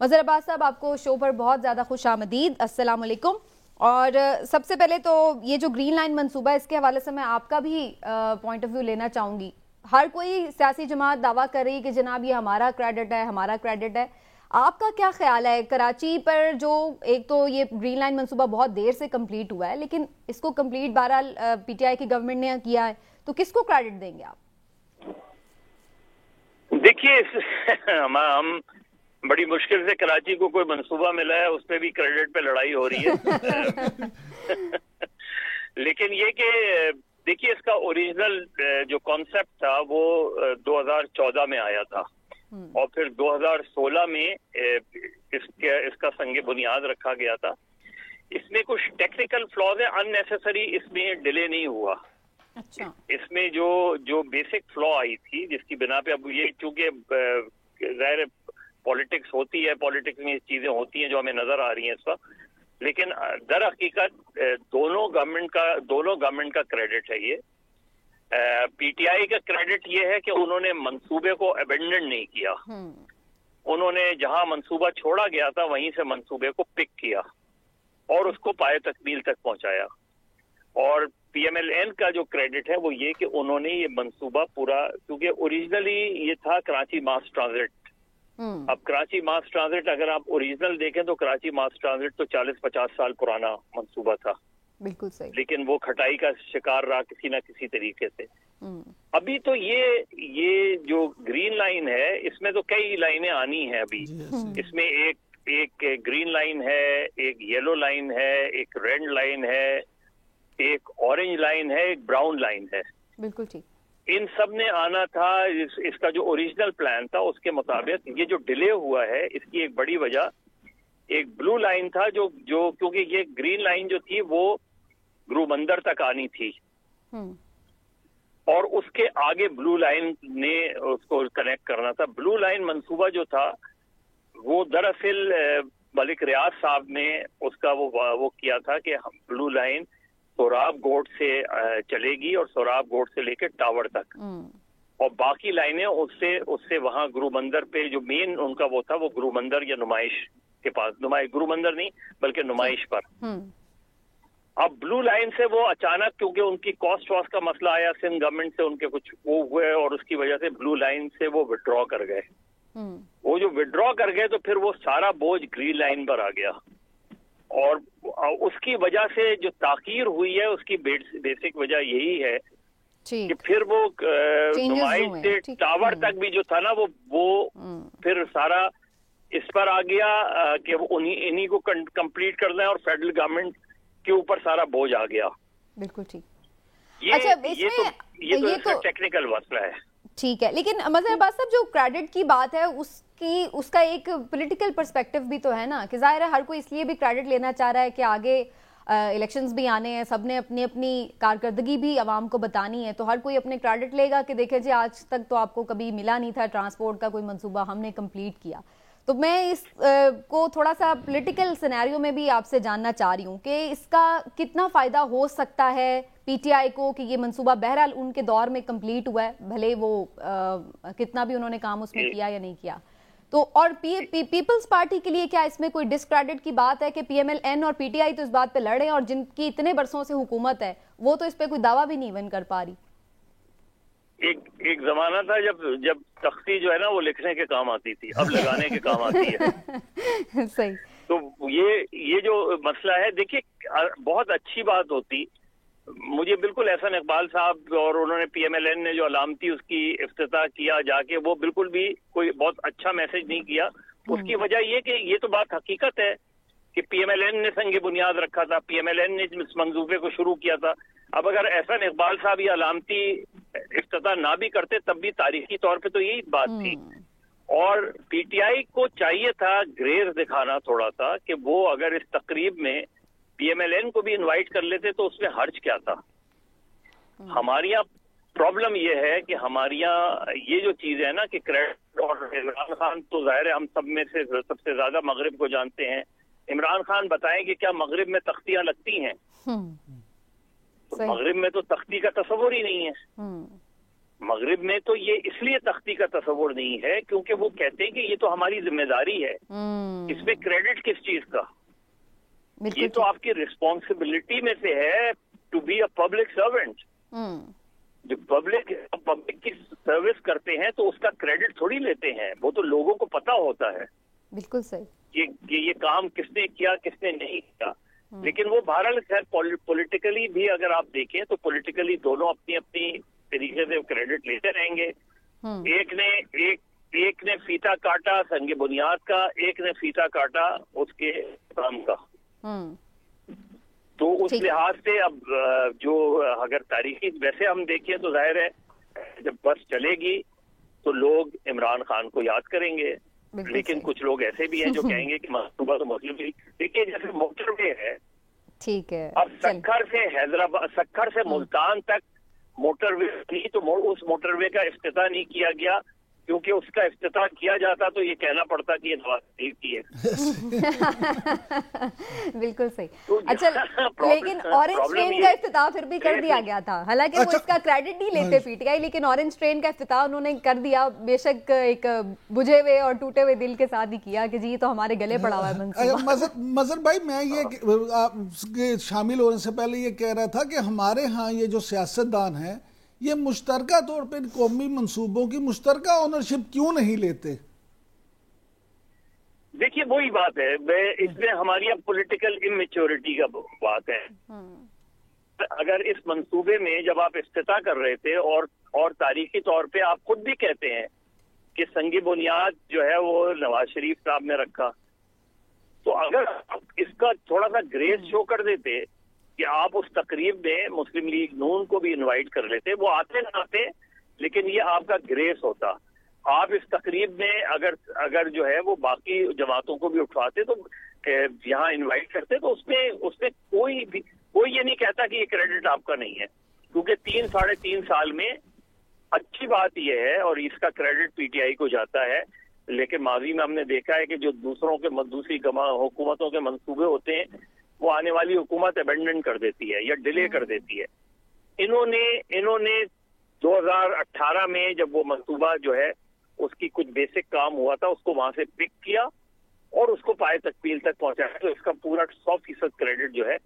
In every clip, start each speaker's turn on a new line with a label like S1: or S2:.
S1: مظہر عباس صاحب آپ کو شو پر بہت زیادہ خوش آمدید. السلام علیکم. اور سب سے پہلے تو یہ جو گرین لائن منصوبہ ہے اس کے حوالے سے میں آپ کا بھی پوائنٹ آف ویو لینا چاہوں گی. ہر کوئی سیاسی جماعت دعویٰ کر رہی کہ جناب یہ ہمارا کریڈٹ ہے, ہمارا کریڈٹ ہے. آپ کا کیا خیال ہے کراچی پر جو ایک تو یہ گرین لائن منصوبہ بہت دیر سے کمپلیٹ ہوا ہے لیکن اس کو کمپلیٹ بہرحال پی ٹی آئی کی گورنمنٹ نے کیا ہے, تو کس کو کریڈٹ دیں گے آپ؟
S2: دیکھیے ہم بڑی مشکل سے کراچی کو کوئی منصوبہ ملا ہے, اس پہ بھی کریڈٹ پہ لڑائی ہو رہی ہے. لیکن یہ کہ دیکھیے اس کا اوریجنل جو کانسیپٹ تھا وہ 2014 میں آیا تھا اور پھر 2016 میں اس کا سنگ بنیاد رکھا گیا تھا. اس میں کچھ ٹیکنیکل فلاز ہیں, ان نیسیسری اس میں ڈیلے نہیں ہوا. اس میں جو بیسک فلا آئی تھی جس کی بنا پہ اب یہ چونکہ ظاہر پالیٹکس ہوتی ہے, پالیٹکس میں چیزیں ہوتی ہیں جو ہمیں نظر آ رہی ہیں اس وقت, لیکن در حقیقت دونوں گورنمنٹ کا کریڈٹ ہے. یہ پی ٹی آئی کا کریڈٹ یہ ہے کہ انہوں نے منصوبے کو ابینڈن نہیں کیا. انہوں نے جہاں منصوبہ چھوڑا گیا تھا وہیں سے منصوبے کو پک کیا اور اس کو پائے تکمیل تک پہنچایا. اور پی ایم ایل این کا جو کریڈٹ ہے وہ یہ کہ انہوں نے یہ منصوبہ پورا, کیونکہ اوریجنلی یہ تھا کراچی ماس ٹرانزٹ. اب کراچی ماس ٹرانزٹ اگر آپ اوریجنل دیکھیں تو کراچی ماس ٹرانزٹ تو 40-50 سال پرانا منصوبہ تھا.
S1: بالکل صحیح.
S2: لیکن وہ کھٹائی کا شکار رہا کسی نہ کسی طریقے سے. ابھی تو یہ جو گرین لائن ہے اس میں تو کئی لائنیں آنی ہیں ابھی. اس میں ایک گرین لائن ہے, ایک یلو لائن ہے, ایک ریڈ لائن ہے, ایک اورنج لائن ہے, ایک براؤن لائن ہے. بالکل ٹھیک. ان سب نے آنا تھا. اس کا جو اوریجنل پلان تھا اس کے مطابق یہ جو ڈیلے ہوا ہے اس کی ایک بڑی وجہ ایک بلو لائن تھا جو کیونکہ یہ گرین لائن جو تھی وہ گرو مندر تک آنی تھی اور اس کے آگے بلو لائن نے اس کو کنیکٹ کرنا تھا. بلو لائن منصوبہ جو تھا وہ دراصل ملک ریاض صاحب نے اس کا وہ کیا تھا کہ بلو لائن سوراب گوٹ سے چلے گی اور سوراب گوٹ سے لے کے ٹاور تک, اور باقی لائنیں اس سے وہاں گرو مندر پہ جو مین ان کا وہ تھا وہ گرو مندر یا نمائش کے پاس, گرو مندر نہیں بلکہ نمائش پر. اب بلو لائن سے وہ اچانک کیونکہ ان کی کاسٹ واس کا مسئلہ آیا سندھ گورنمنٹ سے, ان کے کچھ وہ ہوئے اور اس کی وجہ سے بلو لائن سے وہ وڈرا کر گئے. وہ جو وڈرا کر گئے تو پھر وہ سارا بوجھ گرین لائن پر آ گیا اور اس کی وجہ سے جو تاخیر ہوئی ہے اس کی بیسک وجہ یہی ہے کہ پھر وہ نمائش سے ٹاور تک بھی جو تھا نا وہ پھر سارا اس پر آ گیا کہ انہی کو کمپلیٹ کرنا ہے اور فیڈرل گورنمنٹ کے اوپر سارا بوجھ آ گیا. بالکل ٹھیک. یہ تو ٹیکنیکل مسئلہ ہے.
S1: ٹھیک ہے, لیکن مظہر عباس صاحب جو کریڈٹ کی بات ہے اس کا ایک پولیٹیکل پرسپیکٹو بھی تو ہے نا, کہ ظاہر ہے ہر کوئی اس لیے بھی کریڈٹ لینا چاہ رہا ہے کہ آگے الیکشنز بھی آنے ہیں, سب نے اپنی اپنی کارکردگی بھی عوام کو بتانی ہے, تو ہر کوئی اپنے کریڈٹ لے گا کہ دیکھیں جی آج تک تو آپ کو کبھی ملا نہیں تھا ٹرانسپورٹ کا کوئی منصوبہ, ہم نے کمپلیٹ کیا. تو میں اس کو تھوڑا سا پولیٹیکل سینیریو میں بھی آپ سے جاننا چاہ رہی ہوں کہ اس کا کتنا فائدہ ہو سکتا ہے پی ٹی آئی کو کہ یہ منصوبہ بہرحال ان کے دور میں کمپلیٹ ہوا ہے, بھلے وہ کتنا بھی انہوں نے کام اس میں کیا یا نہیں کیا. تو اور پیپلز پارٹی کے لیے کیا اس میں کوئی ڈسکریڈٹ کی بات ہے کہ پی ایم ایل این اور پی ٹی آئی تو اس بات پہ لڑ رہے ہیں اور جن کی اتنے برسوں سے حکومت ہے وہ تو اس پہ کوئی دعویٰ بھی نہیں ون کر پا رہی.
S2: ایک زمانہ تھا جب تختی جو ہے نا وہ لکھنے کے کام آتی تھی, اب لگانے کے کام آتی ہے.
S1: صحیح.
S2: تو یہ جو مسئلہ ہے دیکھیے بہت اچھی بات ہوتی, مجھے بالکل احسن اقبال صاحب اور انہوں نے پی ایم ایل این نے جو علامتی اس کی افتتاح کیا جا کے, وہ بالکل بھی کوئی بہت اچھا میسج نہیں کیا. اس کی وجہ یہ کہ یہ تو بات حقیقت ہے کہ پی ایم ایل این نے سنگ بنیاد رکھا تھا, پی ایم ایل این نے اس منصوبے کو شروع کیا تھا. اب اگر احسن اقبال صاحب یہ علامتی افتتاح نہ بھی کرتے تب بھی تاریخی طور پہ تو یہی بات تھی. اور پی ٹی آئی کو چاہیے تھا گریز دکھانا تھوڑا سا کہ وہ اگر اس تقریب میں پی ایم ایل این کو بھی انوائٹ کر لیتے تو اس میں حرج کیا تھا. ہمارے یہاں پرابلم یہ ہے کہ ہمارے یہاں یہ جو چیز ہے نا کہ کریڈٹ, اور عمران خان تو ظاہر ہے ہم سب میں سے سب سے زیادہ مغرب کو جانتے ہیں. عمران خان بتائیں کہ کیا مغرب میں تختیاں لگتی ہیں؟ مغرب میں تو تختی کا تصور ہی نہیں ہے. مغرب میں تو یہ اس لیے تختی کا تصور نہیں ہے کیونکہ وہ کہتے ہیں کہ یہ تو ہماری ذمہ داری ہے، اس میں کریڈٹ کس چیز کا؟ یہ تو آپ کی رسپانسبلٹی میں سے ہے to be a public servant. جو پبلک کی سروس کرتے ہیں تو اس کا کریڈٹ تھوڑی لیتے ہیں، وہ تو لوگوں کو پتا ہوتا ہے.
S1: بالکل صحیح
S2: کہ یہ کام کس نے کیا کس نے نہیں کیا. لیکن وہ بہرحال خیر پولیٹیکلی بھی اگر آپ دیکھیں تو پولیٹیکلی دونوں اپنی اپنی طریقے سے کریڈٹ لیتے رہیں گے. ایک نے فیتا کاٹا سنگ بنیاد کا، ایک نے فیتا کاٹا اس کے کام کا. تو اس لحاظ سے اب جو اگر تاریخی ویسے ہم دیکھیں تو ظاہر ہے جب بس چلے گی تو لوگ عمران خان کو یاد کریں گے، لیکن کچھ لوگ ایسے بھی ہیں جو کہیں گے کہ منصوبہ تو مسلم لیگ. دیکھیے جیسے موٹر وے ہے،
S1: ٹھیک ہے،
S2: اب سکھر سے حیدرآباد، سکھر سے ملتان تک موٹر وے تھی تو اس موٹر وے کا افتتاح نہیں کیا گیا کیونکہ اس کا افتتاح کیا جاتا تو یہ کہنا پڑتا کہ یہ نواز شریف کی ہے.
S1: بالکل صحیح. اچھا لیکن اورنج ٹرین کا افتتاح پھر بھی کر دیا گیا تھا، حالانکہ وہ اس کا کریڈٹ نہیں لیتے پی ٹی آئی، لیکن اورنج ٹرین کا افتتاح انہوں نے کر دیا، بے شک ایک بجھے ہوئے اور ٹوٹے ہوئے دل کے ساتھ ہی کیا کہ جی تو ہمارے گلے پڑا ہوا ہے منصوبہ.
S3: مظہر بھائی میں یہ شامل ہونے سے پہلے یہ کہہ رہا تھا کہ ہمارے ہاں یہ جو سیاستدان ہیں یہ مشترکہ طور پہ قومی منصوبوں کی مشترکہ اونرشپ کیوں نہیں لیتے؟
S2: دیکھیے وہی بات ہے، اس میں ہماری اب پولیٹیکل اممیچورٹی کا بات ہے. اگر اس منصوبے میں جب آپ افتتاح کر رہے تھے اور تاریخی طور پہ آپ خود بھی کہتے ہیں کہ سنگ بنیاد جو ہے وہ نواز شریف صاحب نے رکھا، تو اگر آپ اس کا تھوڑا سا گریس شو کر دیتے کہ آپ اس تقریب میں مسلم لیگ نون کو بھی انوائٹ کر لیتے، وہ آتے نہ آتے لیکن یہ آپ کا گریس ہوتا. آپ اس تقریب میں اگر جو ہے وہ باقی جماعتوں کو بھی اٹھواتے تو یہاں انوائٹ کرتے تو اس میں کوئی یہ نہیں کہتا کہ یہ کریڈٹ آپ کا نہیں ہے، کیونکہ 3.5 سال میں اچھی بات یہ ہے اور اس کا کریڈٹ پی ٹی آئی کو جاتا ہے. لیکن ماضی میں ہم نے دیکھا ہے کہ جو دوسری حکومتوں کے منصوبے ہوتے ہیں وہ آنے والی حکومت ابینڈن کر دیتی ہے یا ڈیلے کر دیتی ہے. انہوں نے 2018 میں جب وہ منصوبہ جو ہے اس کی کچھ بیسک کام ہوا تھا اس کو وہاں سے پک کیا اور اس کو پائے تکمیل تک پہنچایا، تو اس کا پورا 100% کریڈٹ جو ہے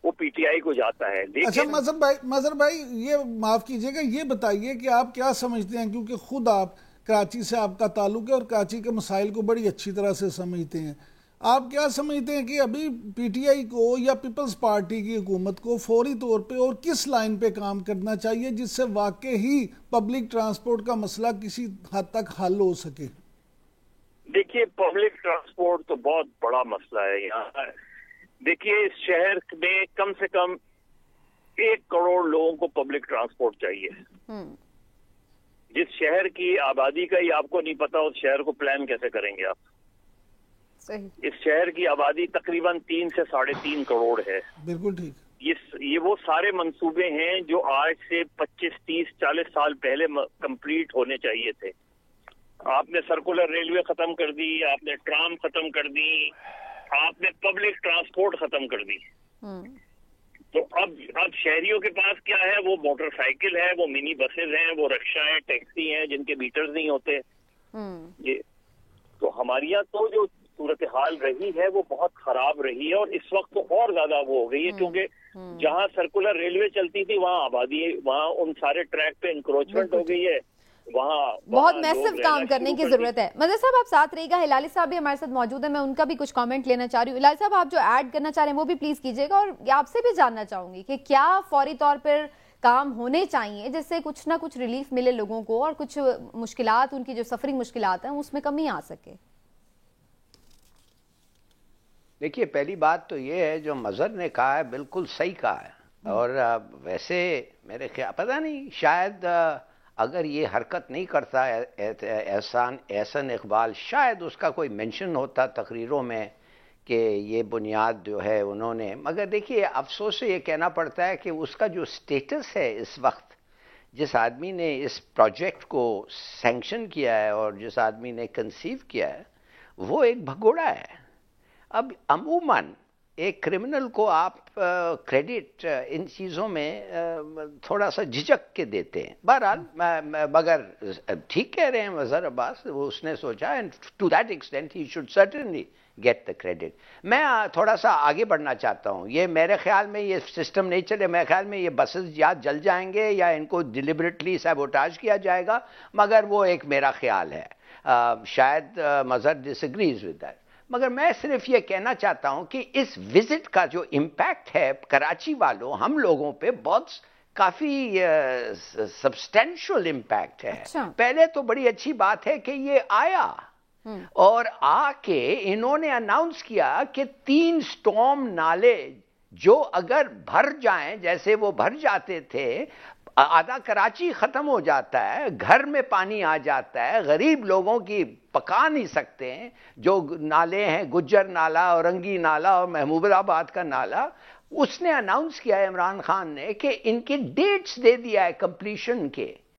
S2: وہ پی ٹی آئی کو جاتا ہے.
S3: اچھا مظہر بھائی یہ معاف کیجئے گا، یہ بتائیے کہ آپ کیا سمجھتے ہیں، کیونکہ خود آپ کراچی سے آپ کا تعلق ہے اور کراچی کے مسائل کو بڑی اچھی طرح سے سمجھتے ہیں، آپ کیا سمجھتے ہیں کہ ابھی پی ٹی آئی کو یا پیپلز پارٹی کی حکومت کو فوری طور پہ اور کس لائن پہ کام کرنا چاہیے جس سے واقعی پبلک ٹرانسپورٹ کا مسئلہ کسی حد تک حل ہو سکے؟
S2: دیکھیے پبلک ٹرانسپورٹ تو بہت بڑا مسئلہ ہے یہاں. دیکھیے اس شہر میں کم سے کم 1 کروڑ لوگوں کو پبلک ٹرانسپورٹ چاہیے. جس شہر کی آبادی کا ہی آپ کو نہیں پتا اس شہر کو پلان کیسے کریں گے آپ؟ اس شہر کی آبادی تقریباً 3 سے 3.5 کروڑ ہے.
S3: بالکل ٹھیک.
S2: یہ وہ سارے منصوبے ہیں جو آج سے 25, 30, 40 سال پہلے کمپلیٹ ہونے چاہیے تھے. آپ نے سرکولر ریلوے ختم کر دی، آپ نے ٹرام ختم کر دی، آپ نے پبلک ٹرانسپورٹ ختم کر دی. تو اب شہریوں کے پاس کیا ہے؟ وہ موٹر سائیکل ہے، وہ منی بسز ہیں، وہ رکشا ہیں، ٹیکسی ہیں جن کے میٹرز نہیں ہوتے. یہ تو ہمارے یہاں تو جو صورتحال رہی ہے وہ بہت خراب رہی ہے اور اس وقت تو اور زیادہ وہ ہو گئی ہے کیونکہ جہاں سرکولر ریلوے چلتی تھی وہاں آبادی، وہاں ان سارے ٹریک پہ انکروچمنٹ ہو گئی ہے، وہاں
S1: بہت میسو کام کرنے کی ضرورت ہے. مظہر صاحب آپ ساتھ رہیے گا، ہلالی صاحب بھی ہمارے ساتھ موجود ہیں، میں ان کا بھی کچھ کامنٹ لینا چاہ رہی ہوں. ہلالی صاحب آپ جو ایڈ کرنا چاہ رہے ہیں وہ بھی پلیز کیجیے گا، اور آپ سے بھی جاننا چاہوں گی کہ کیا فوری طور پر کام ہونے چاہیے جس سے کچھ نہ کچھ ریلیف ملے لوگوں کو اور کچھ مشکلات، ان کی جو سفرنگ مشکلات ہیں اس میں کمی آ سکے.
S4: دیکھیے پہلی بات تو یہ ہے جو مظہر نے کہا ہے بالکل صحیح کہا ہے، اور ویسے میرے خیال پتہ نہیں شاید اگر یہ حرکت نہیں کرتا احسان اقبال شاید اس کا کوئی مینشن ہوتا تقریروں میں کہ یہ بنیاد جو ہے انہوں نے. مگر دیکھیے افسوس سے یہ کہنا پڑتا ہے کہ اس کا جو سٹیٹس ہے اس وقت، جس آدمی نے اس پروجیکٹ کو سینکشن کیا ہے اور جس آدمی نے کنسیو کیا ہے وہ ایک بھگوڑا ہے. اب عموماً ایک کرمنل کو آپ کریڈٹ ان چیزوں میں تھوڑا سا جھجک کے دیتے ہیں. بہرحال مگر ٹھیک کہہ رہے ہیں مظہر عباس, وہ اس نے سوچا, and to that extent he should certainly get the credit. میں تھوڑا سا آگے بڑھنا چاہتا ہوں. یہ میرے خیال میں یہ سسٹم نہیں چلے. میرے خیال میں یہ بسز یا جل جائیں گے یا ان کو ڈیلیبریٹلی سیبوٹاج کیا جائے گا, مگر وہ ایک میرا خیال ہے. شاید مظہر ڈس ایگریز ود دیٹ. مگر میں صرف یہ کہنا چاہتا ہوں کہ اس وزٹ کا جو امپیکٹ ہے کراچی والوں, ہم لوگوں پہ بہت کافی سبسٹینشل امپیکٹ ہے. پہلے تو بڑی اچھی بات ہے کہ یہ آیا اور آ کے انہوں نے اناؤنس کیا کہ 3 سٹارم نالے جو اگر بھر جائیں جیسے وہ بھر جاتے تھے, آدھا کراچی ختم ہو جاتا ہے, گھر میں پانی آ جاتا ہے, غریب لوگوں کی پکا نہیں سکتے ہیں. جو نالے ہیں گجر نالا, اورنگی نالا اور محمود آباد کا نالا, اس نے اناؤنس کیا ہے عمران خان نے کہ ان کے ڈیٹس دے دیا ہے کمپلیشن کے.